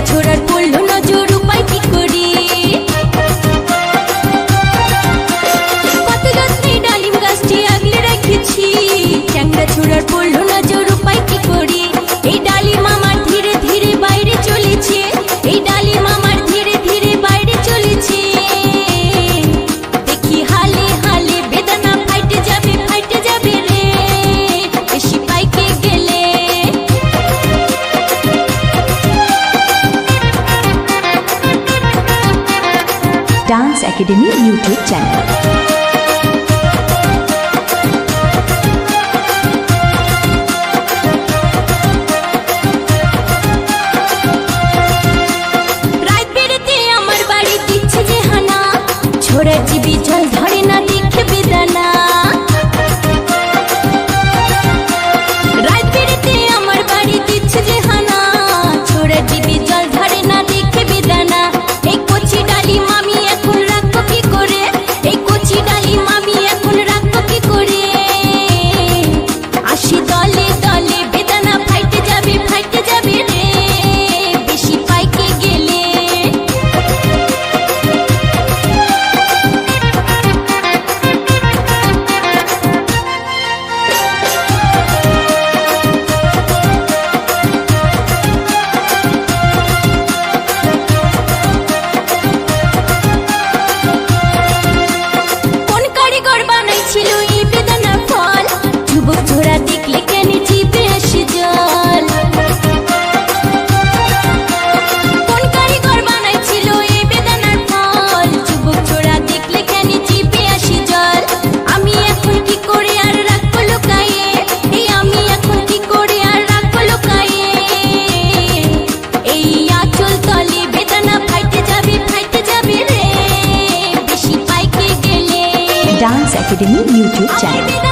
ছোড়ার পড়লো নজর উপায় কি করি কত যত্নে ডালিম গাছটি আগলে রেখেছি চ্যাংড়া ছোড়ার পড়লো নজর উপায় কি করি এই ডালিম আমার ধীরে ধীরে বাইরে চলেছে এই ডালিম আমার ধীরে ধীরে বাইরে চলেছে দেখি হালে হালে বেদনা ফাইটে যাবে রে বেশি পাইকে গেলে ডান্স একাডেমি ইউটিউব চ্যানেল। ছোড়া জীবী জল ধরে না দেখে বেদানা রাত বেড়েতে আমার বাড়ি দিচ্ছে যে হানা ছোড়া জীবী জল ধরে না দেখে বেদানা এই কচি ডালিম আমি এখন রাখবো কি করে এই কচি ডালিম আমি এখন রাখবো কি করে আসি দলে দলে বেদানা ফাইটে যাবে রে বেশি পাইকে গেলে ছিল এই বেদনার ফল যুবক ছোড়া দেখলে কেন জিভে আসে জল কোন কারিগর বানাইছিল এই বেদনার ফল যুবক ছোড়া দেখলে কেন জিভে আসে জল আমি এখন কি করে আর রাখবো লুকায়ে এই আমি এখন কি করে আর রাখবো লুকায়ে এই আঁচল তলে বেদনা ফাইটে যাবে রে বেশি পাইকে গেলে ডান্স একাডেমি ইউটিউব চ্যানেল।